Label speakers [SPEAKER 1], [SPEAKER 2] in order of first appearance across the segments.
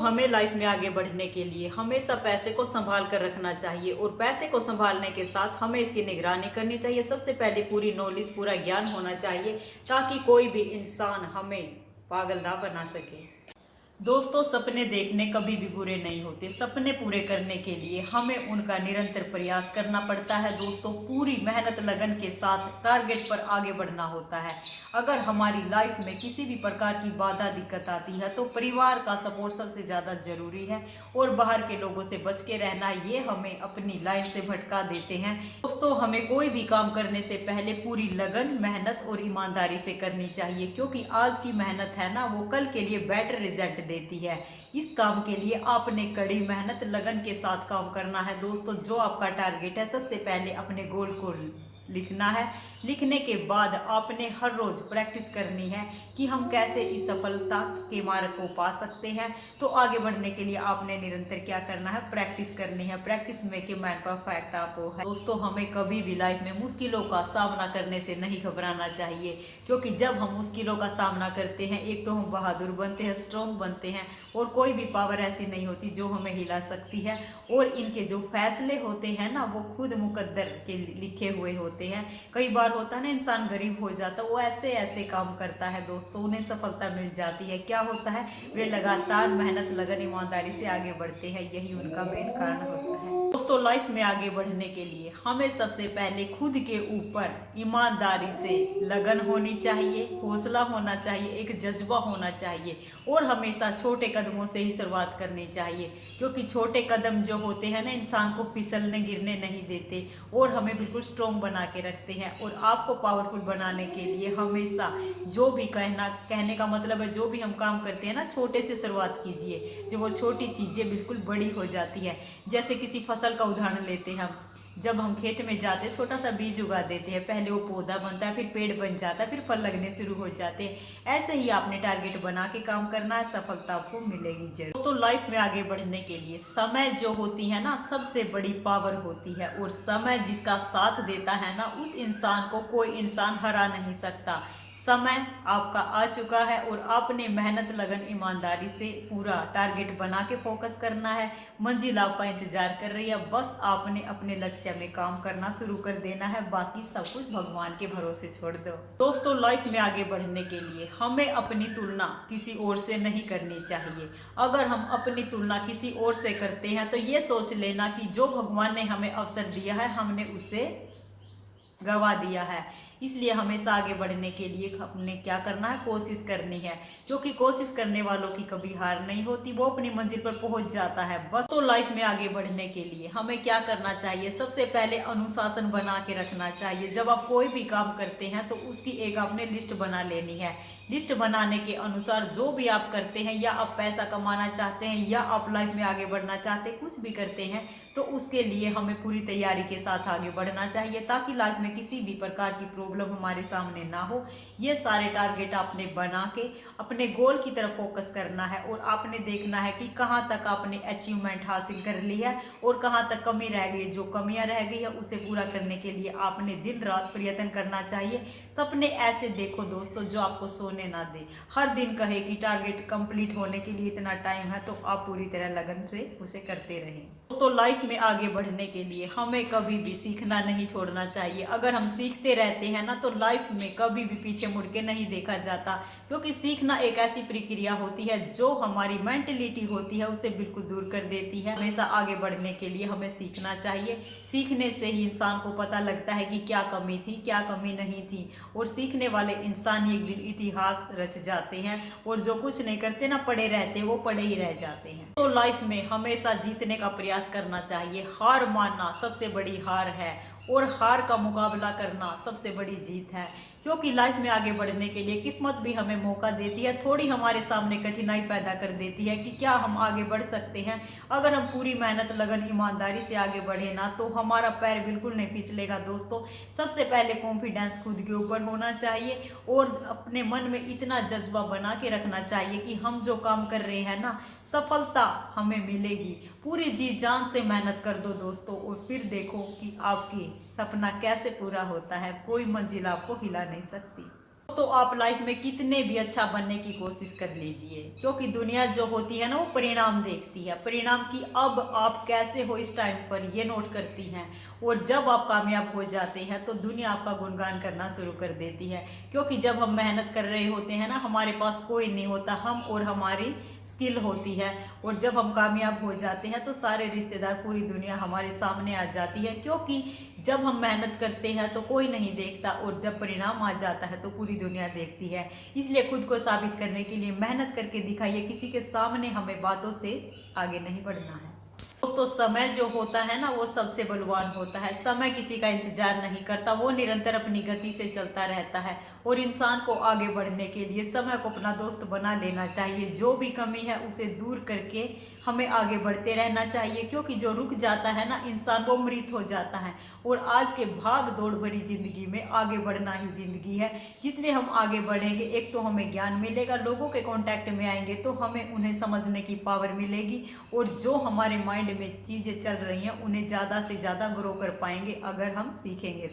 [SPEAKER 1] हमें लाइफ में आगे बढ़ने के लिए हमेशा पैसे को संभाल कर रखना चाहिए और पैसे को संभालने के साथ हमें इसकी निगरानी करनी चाहिए। सबसे पहले पूरी नॉलेज, पूरा ज्ञान होना चाहिए ताकि कोई भी इंसान हमें पागल ना बना सके। दोस्तों, सपने देखने कभी भी बुरे नहीं होते। सपने पूरे करने के लिए हमें उनका निरंतर प्रयास करना पड़ता है। दोस्तों, पूरी मेहनत लगन के साथ टारगेट पर आगे बढ़ना होता है। अगर हमारी लाइफ में किसी भी प्रकार की बाधा दिक्कत आती है तो परिवार का सपोर्ट सबसे ज़्यादा जरूरी है और बाहर के लोगों से बच के रहना, ये हमें अपनी लाइन से भटका देते हैं। दोस्तों, हमें कोई भी काम करने से पहले पूरी लगन, मेहनत और ईमानदारी से करनी चाहिए, क्योंकि आज की मेहनत है ना, वो कल के लिए बेटर रिजल्ट देती है। इस काम के लिए आपने कड़ी मेहनत लगन के साथ काम करना है। दोस्तों, जो आपका टारगेट है, सबसे पहले अपने गोल को लिखना है। लिखने के बाद आपने हर रोज प्रैक्टिस करनी है कि हम कैसे इस सफलता के मार्ग को पा सकते हैं। तो आगे बढ़ने के लिए आपने निरंतर क्या करना है, प्रैक्टिस करनी है। Practice make a man perfect आपको है। दोस्तों, हमें कभी भी लाइफ में मुश्किलों का सामना करने से नहीं घबराना चाहिए, क्योंकि जब हम मुश्किलों का सामना करते हैं, एक तो हम बहादुर बनते हैं, स्ट्रॉन्ग बनते हैं और कोई भी पावर ऐसी नहीं होती जो हमें हिला सकती है। और इनके जो फैसले होते हैं ना, वो खुद मुकद्दर के लिखे हुए होते हैं। कई बार होता है ना, इंसान गरीब हो जाता है, वो ऐसे ऐसे काम करता है दोस्तों, उन्हें सफलता मिल जाती है। क्या होता है, वे लगातार मेहनत, लगन, ईमानदारी से आगे बढ़ते हैं। यही उनका मेन कारण होता है। दोस्तों, लाइफ में आगे बढ़ने के लिए हमें सबसे पहले खुद के ऊपर ईमानदारी से लगन होनी चाहिए, हौसला होना चाहिए, एक जज्बा होना चाहिए और हमेशा छोटे कदमों से ही शुरुआत करनी चाहिए, क्योंकि छोटे कदम जो होते हैं ना, इंसान को फिसलने, गिरने नहीं देते और हमें बिल्कुल स्ट्रॉन्ग बना के रखते हैं। और आपको पावरफुल बनाने के लिए हमेशा जो भी कहने का मतलब है, जो भी हम काम करते हैं ना, छोटे से शुरुआत कीजिए। जो वो छोटी चीज़ें बिल्कुल बड़ी हो जाती है। जैसे किसी फसल का उदाहरण लेते हैं हम, जब हम खेत में जाते हैं, छोटा सा बीज उगा देते हैं, पहले वो पौधा बनता है, फिर पेड़ बन जाता है, फिर फल लगने शुरू हो जाते हैं। ऐसे ही आपने टारगेट बना के काम करना है, सफलता आपको मिलेगी जरूर। तो लाइफ में आगे बढ़ने के लिए समय जो होती है ना, सबसे बड़ी पावर होती है और समय जिसका साथ देता है ना, उस इंसान को कोई इंसान हरा नहीं सकता। समय आपका आ चुका है और आपने मेहनत, लगन, ईमानदारी से पूरा टारगेट बना के फोकस करना है। मंजिल आपका इंतजार कर रही है, बस आपने अपने लक्ष्य में काम करना शुरू कर देना है। बाकी सब कुछ भगवान के भरोसे छोड़ दो। दोस्तों, लाइफ में आगे बढ़ने के लिए हमें अपनी तुलना किसी और से नहीं करनी चाहिए। अगर हम अपनी तुलना किसी और से करते हैं तो ये सोच लेना कि जो भगवान ने हमें अवसर दिया है, हमने उसे गवा दिया है। इसलिए हमेशा आगे बढ़ने के लिए हमने क्या करना है, कोशिश करनी है, क्योंकि कोशिश करने वालों की कभी हार नहीं होती, वो अपनी मंजिल पर पहुंच जाता है बस। तो लाइफ में आगे बढ़ने के लिए हमें क्या करना चाहिए, सबसे पहले अनुशासन बना के रखना चाहिए। जब आप कोई भी काम करते हैं तो उसकी एक आपने लिस्ट बना लेनी है। लिस्ट बनाने के अनुसार जो भी आप करते हैं, या आप पैसा कमाना चाहते हैं या आप लाइफ में आगे बढ़ना चाहते हैं, कुछ भी करते हैं, तो उसके लिए हमें पूरी तैयारी के साथ आगे बढ़ना चाहिए, ताकि लाइफ में किसी भी प्रकार की प्रॉब्लम हमारे सामने ना हो। ये सारे टारगेट आपने बना के अपने गोल की तरफ फोकस करना है और आपने देखना है कि कहाँ तक आपने अचीवमेंट हासिल कर ली है और कहाँ तक कमी रह गई। जो कमियां रह गई है उसे पूरा करने के लिए आपने दिन रात प्रयत्न करना चाहिए। सपने ऐसे देखो दोस्तों जो आपको सोने ना दे, हर दिन कहे कि टारगेट कंप्लीट होने के लिए इतना टाइम है, तो आप पूरी तरह लगन से उसे करते रहें। तो लाइफ में आगे बढ़ने के लिए हमें कभी भी सीखना नहीं छोड़ना चाहिए। अगर हम सीखते रहते हैं ना, तो लाइफ में कभी भी पीछे मुड़ के नहीं देखा जाता, क्योंकि सीखना एक ऐसी प्रक्रिया होती है जो हमारी मेंटलिटी होती है उसे बिल्कुल दूर कर देती है। हमेशा आगे बढ़ने के लिए हमें सीखना चाहिए। सीखने से ही इंसान को पता लगता है कि क्या कमी थी, क्या कमी नहीं थी, और सीखने वाले इंसान ही एक दिन इतिहास रच जाते हैं, और जो कुछ नहीं करते ना, पड़े रहते, वो पड़े ही रह जाते हैं। तो लाइफ में हमेशा जीतने का प्रयास करना चाहिए। हार मानना सबसे बड़ी हार है और हार का मुकाबला करना सबसे बड़ी जीत है, क्योंकि लाइफ में आगे बढ़ने के लिए किस्मत भी हमें मौका देती है, थोड़ी हमारे सामने कठिनाई पैदा कर देती है कि क्या हम आगे बढ़ सकते हैं। अगर हम पूरी मेहनत, लगन, ईमानदारी से आगे बढ़े ना, तो हमारा पैर बिल्कुल नहीं फिसलेगा। दोस्तों, सबसे पहले कॉन्फिडेंस खुद के ऊपर होना चाहिए और अपने मन में इतना जज्बा बना के रखना चाहिए कि हम जो काम कर रहे हैं ना, सफलता हमें मिलेगी। पूरी जी जान से मेहनत कर दो दोस्तों, और फिर देखो कि आपकी सपना कैसे पूरा होता है। कोई मंजिल आपको हिला नहीं सकती। तो आप लाइफ में कितने भी अच्छा बनने की कोशिश कर लीजिए, क्योंकि दुनिया जो होती है ना वो परिणाम देखती है। परिणाम की अब आप कैसे हो इस टाइम पर ये नोट करती हैं, और जब आप कामयाब हो जाते हैं तो दुनिया आपका गुणगान करना शुरू कर देती है। क्योंकि जब हम मेहनत कर रहे होते हैं ना, हमारे पास कोई नहीं होता, हम और हमारी स्किल होती है। और जब हम कामयाब हो जाते हैं तो सारे रिश्तेदार, पूरी दुनिया हमारे सामने आ जाती है। क्योंकि जब हम मेहनत करते हैं तो कोई नहीं देखता, और जब परिणाम आ जाता है तो पूरी दुनिया देखती है। इसलिए खुद को साबित करने के लिए मेहनत करके दिखाइए, किसी के सामने हमें बातों से आगे नहीं बढ़ना है। दोस्तों, समय जो होता है ना वो सबसे बलवान होता है। समय किसी का इंतजार नहीं करता, वो निरंतर अपनी गति से चलता रहता है। और इंसान को आगे बढ़ने के लिए समय को अपना दोस्त बना लेना चाहिए। जो भी कमी है उसे दूर करके हमें आगे बढ़ते रहना चाहिए। क्योंकि जो रुक जाता है ना इंसान, वो मृत हो जाता है। और आज के भाग दौड़ भरी जिंदगी में आगे बढ़ना ही जिंदगी है। जितने हम आगे बढ़ेंगे, एक तो हमें ज्ञान मिलेगा, लोगों के कांटेक्ट में आएंगे तो हमें उन्हें समझने की पावर मिलेगी। और जो हमारे माइंड में चीजें चल रही हैं उन्हें ज्यादा से ज्यादा ग्रो कर पाएंगे अगर हम सीखेंगे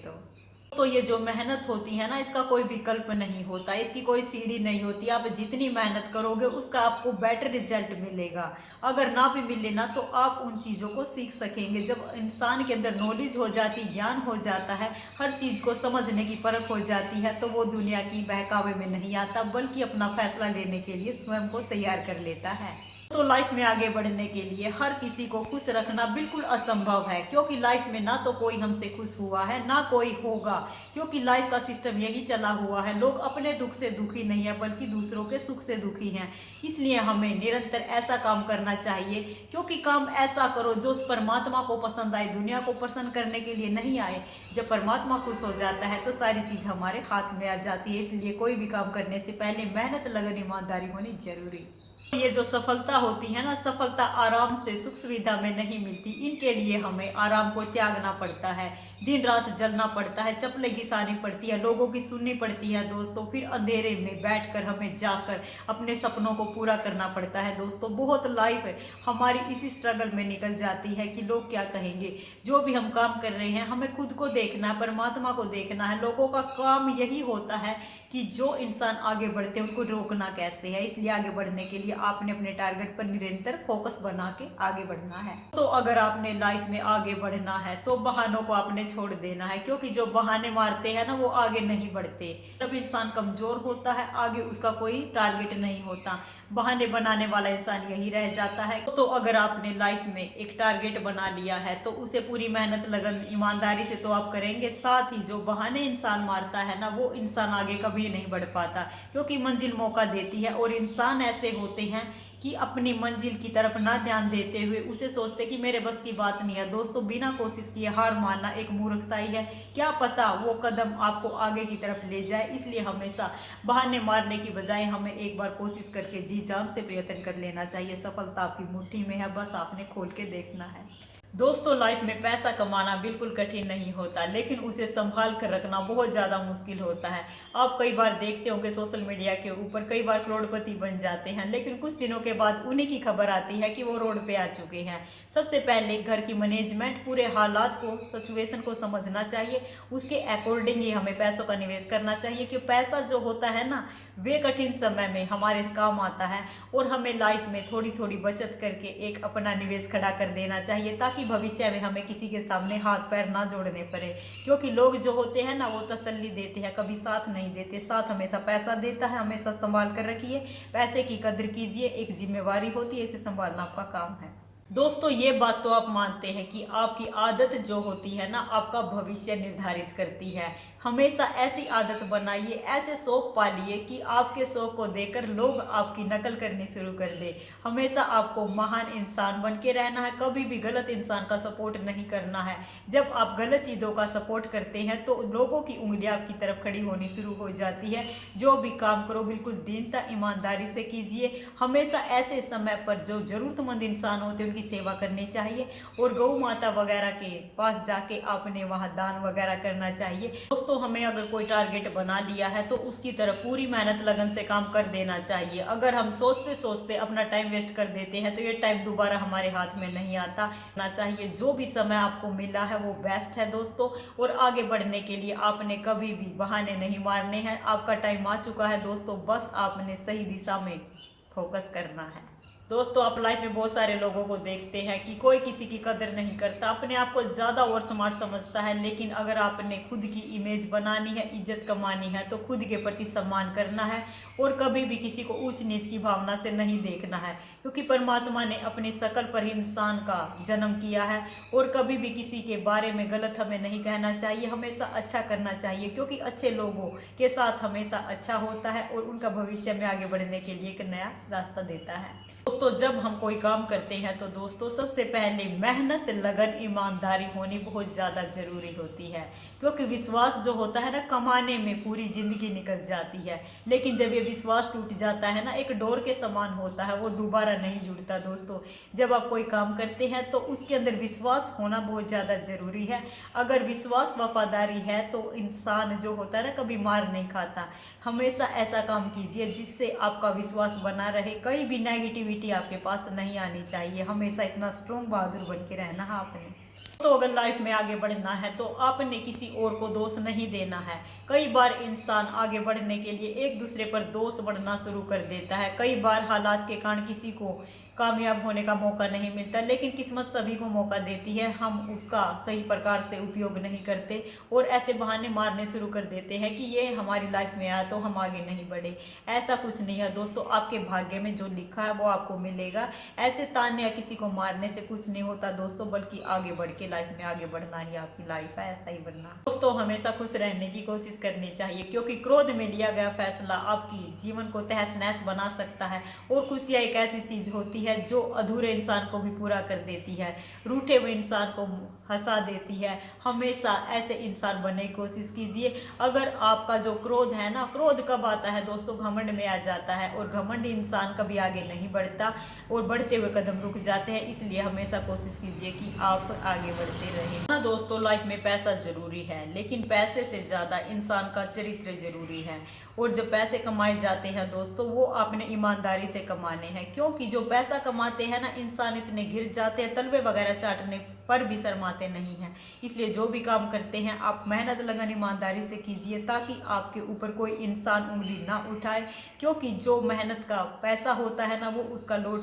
[SPEAKER 1] तो ये जो मेहनत होती है ना, इसका कोई विकल्प नहीं होता, इसकी कोई सीढ़ी नहीं होती। आप जितनी मेहनत करोगे उसका आपको बेटर रिजल्ट मिलेगा। अगर ना भी मिले ना तो आप उन चीज़ों को सीख सकेंगे। जब इंसान के अंदर नॉलेज हो जाती, ज्ञान हो जाता है, हर चीज़ को समझने की परख हो जाती है, तो वो दुनिया की बहकावे में नहीं आता, बल्कि अपना फैसला लेने के लिए स्वयं को तैयार कर लेता है। तो लाइफ में आगे बढ़ने के लिए हर किसी को खुश रखना बिल्कुल असंभव है। क्योंकि लाइफ में ना तो कोई हमसे खुश हुआ है, ना कोई होगा। क्योंकि लाइफ का सिस्टम यही चला हुआ है, लोग अपने दुख से दुखी नहीं है बल्कि दूसरों के सुख से दुखी हैं। इसलिए हमें निरंतर ऐसा काम करना चाहिए, क्योंकि काम ऐसा करो जो उस परमात्मा को पसंद आए, दुनिया को प्रसन्न करने के लिए नहीं आए। जब परमात्मा खुश हो जाता है तो सारी चीज हमारे हाथ में आ जाती है। इसलिए कोई भी काम करने से पहले मेहनत, लगन, ईमानदारी होनी जरूरी। ये जो सफलता होती है ना, सफलता आराम से, सुख सुविधा में नहीं मिलती। इनके लिए हमें आराम को त्यागना पड़ता है, दिन रात जलना पड़ता है, चप्पलें घिसानी पड़ती है, लोगों की सुननी पड़ती है दोस्तों। फिर अंधेरे में बैठकर हमें जाकर अपने सपनों को पूरा करना पड़ता है दोस्तों। बहुत लाइफ हमारी इसी स्ट्रगल में निकल जाती है कि लोग क्या कहेंगे। जो भी हम काम कर रहे हैं हमें खुद को देखना है, परमात्मा को देखना है। लोगों का काम यही होता है कि जो इंसान आगे बढ़ते हैं उनको रोकना कैसे है। इसलिए आगे बढ़ने के लिए आपने अपने टारगेट पर निरंतर फोकस बना के आगे बढ़ना है। तो अगर आपने लाइफ में आगे बढ़ना है तो बहानों को आपने छोड़ देना है। क्योंकि जो बहाने मारते हैं ना वो आगे नहीं बढ़ते। जब इंसान कमजोर होता है, आगे उसका कोई टारगेट नहीं होता, बहाने बनाने वाला इंसान यही रह जाता है। तो अगर आपने लाइफ में एक टारगेट बना लिया है तो उसे पूरी मेहनत, लगन, ईमानदारी से तो आप करेंगे। साथ ही जो बहाने इंसान मारता है ना, वो इंसान आगे कभी नहीं बढ़ पाता। क्योंकि मंजिल मौका देती है, और इंसान ऐसे होते हैं कि अपनी मंजिल की तरफ ना ध्यान देते हुए उसे सोचते कि मेरे बस की बात नहीं है। दोस्तों, बिना कोशिश किए हार मानना एक मूर्खता ही है। क्या पता वो कदम आपको आगे की तरफ ले जाए। इसलिए हमेशा बहाने मारने की बजाय हमें एक बार कोशिश करके जी जान से प्रयत्न कर लेना चाहिए। सफलता आपकी मुट्ठी में है, बस आपने खोल के देखना है। दोस्तों, लाइफ में पैसा कमाना बिल्कुल कठिन नहीं होता, लेकिन उसे संभाल कर रखना बहुत ज़्यादा मुश्किल होता है। आप कई बार देखते होंगे सोशल मीडिया के ऊपर कई बार करोड़पति बन जाते हैं, लेकिन कुछ दिनों के बाद उन्हीं की खबर आती है कि वो रोड पे आ चुके हैं। सबसे पहले घर की मैनेजमेंट, पूरे हालात को, सिचुएशन को समझना चाहिए। उसके अकॉर्डिंग ही हमें पैसों का निवेश करना चाहिए। कि पैसा जो होता है ना, वे कठिन समय में हमारे काम आता है। और हमें लाइफ में थोड़ी थोड़ी बचत करके एक अपना निवेश खड़ा कर देना चाहिए, ताकि भविष्य में हमें किसी के सामने हाथ पैर ना जोड़ने पड़े। क्योंकि लोग जो होते हैं ना वो तसल्ली देते हैं, कभी साथ नहीं देते। साथ हमेशा पैसा देता है। हमेशा संभाल कर रखिए, पैसे की कदर कीजिए, एक जिम्मेवारी होती है, इसे संभालना आपका काम है। दोस्तों, ये बात तो आप मानते हैं कि आपकी आदत जो होती है ना, आपका भविष्य निर्धारित करती है। हमेशा ऐसी आदत बनाइए, ऐसे शौक पालिए कि आपके शौक को देखकर लोग आपकी नकल करनी शुरू कर दे। हमेशा आपको महान इंसान बन के रहना है, कभी भी गलत इंसान का सपोर्ट नहीं करना है। जब आप गलत चीज़ों का सपोर्ट करते हैं तो लोगों की उंगलियां आपकी तरफ खड़ी होनी शुरू हो जाती है। जो भी काम करो बिल्कुल दीनता, ईमानदारी से कीजिए। हमेशा ऐसे समय पर जो जरूरतमंद इंसान होते हैं उनकी सेवा करनी चाहिए। और गौ माता वगैरह के पास जाके आपने वहाँ दान वगैरह करना चाहिए। दोस्तों, दोस्तों हमें अगर कोई टारगेट बना लिया है तो उसकी तरफ पूरी मेहनत लगन से काम कर देना चाहिए। अगर हम सोचते सोचते अपना टाइम वेस्ट कर देते हैं तो ये टाइम दोबारा हमारे हाथ में नहीं आता ना चाहिए। जो भी समय आपको मिला है वो बेस्ट है दोस्तों, और आगे बढ़ने के लिए आपने कभी भी बहाने नहीं मारने हैं। आपका टाइम आ चुका है दोस्तों, बस आपने सही दिशा में फोकस करना है। दोस्तों आप लाइफ में बहुत सारे लोगों को देखते हैं कि कोई किसी की कदर नहीं करता, अपने आप को ज़्यादा और स्मार्ट समझता है। लेकिन अगर आपने खुद की इमेज बनानी है, इज्जत कमानी है, तो खुद के प्रति सम्मान करना है और कभी भी किसी को ऊंच नीच की भावना से नहीं देखना है, क्योंकि परमात्मा ने अपनी शकल पर ही इंसान का जन्म किया है। और कभी भी किसी के बारे में गलत हमें नहीं कहना चाहिए, हमेशा अच्छा करना चाहिए, क्योंकि अच्छे लोगों के साथ हमेशा अच्छा होता है और उनका भविष्य में आगे बढ़ने के लिए एक नया रास्ता देता है। दोस्तों जब हम कोई काम करते हैं तो दोस्तों सबसे पहले मेहनत, लगन, ईमानदारी होनी बहुत ज़्यादा ज़रूरी होती है, क्योंकि विश्वास जो होता है ना, कमाने में पूरी ज़िंदगी निकल जाती है। लेकिन जब ये विश्वास टूट जाता है ना, एक डोर के समान होता है, वो दोबारा नहीं जुड़ता। दोस्तों जब आप कोई काम करते हैं तो उसके अंदर विश्वास होना बहुत ज़्यादा ज़रूरी है। अगर विश्वास, वफादारी है तो इंसान जो होता है ना, कभी मार नहीं खाता। हमेशा ऐसा काम कीजिए जिससे आपका विश्वास बना रहे, कहीं भी नेगेटिविटी आपके पास नहीं आनी चाहिए। हमेशा इतना स्ट्रॉन्ग, बहादुर बन के रहना है आपने। तो अगर लाइफ में आगे बढ़ना है तो आपने किसी और को दोष नहीं देना है। कई बार इंसान आगे बढ़ने के लिए एक दूसरे पर दोष बढ़ना शुरू कर देता है। कई बार हालात के कारण किसी को कामयाब होने का मौका नहीं मिलता, लेकिन किस्मत सभी को मौका देती है, हम उसका सही प्रकार से उपयोग नहीं करते और ऐसे बहाने मारने शुरू कर देते हैं कि ये हमारी लाइफ में आया तो हम आगे नहीं बढ़े। ऐसा कुछ नहीं है दोस्तों, आपके भाग्य में जो लिखा है वो आपको मिलेगा। ऐसे ताने या किसी को मारने से कुछ नहीं होता दोस्तों, बल्कि आगे बढ़ के लाइफ में आगे बढ़ना ही आपकी लाइफ है, ऐसा ही बनना। दोस्तों हमेशा खुश रहने की कोशिश करनी चाहिए, क्योंकि क्रोध में लिया गया फैसला आपकी जीवन को तहस नहस बना सकता है। और खुशियाँ एक ऐसी चीज होती है जो अधूरे इंसान को भी पूरा कर देती है, रूठे हुए इंसान को हंसा देती है। हमेशा ऐसे इंसान बनने की कोशिश कीजिए। अगर आपका जो क्रोध है ना, क्रोध कब आता है दोस्तों, घमंड में आ जाता है, और घमंड इंसान कभी आगे नहीं बढ़ता और बढ़ते हुए कदम रुक जाते हैं। इसलिए हमेशा कोशिश कीजिए कि आप आगे बढ़ते रहें ना। दोस्तों लाइफ में पैसा जरूरी है, लेकिन पैसे से ज़्यादा इंसान का चरित्र जरूरी है। और जब पैसे कमाए जाते हैं दोस्तों, वो आपने ईमानदारी से कमाने हैं, क्योंकि जो पैसा कमाते हैं ना, इंसान इतने गिर जाते हैं, तलवे वगैरह चाटने पर भी शर्माते नहीं हैं। इसलिए जो भी काम करते हैं आप मेहनत, लगन, ईमानदारी से कीजिए, ताकि आपके ऊपर कोई इंसान उंगली ना उठाए, क्योंकि जो मेहनत का पैसा होता है ना, वो उसका लौट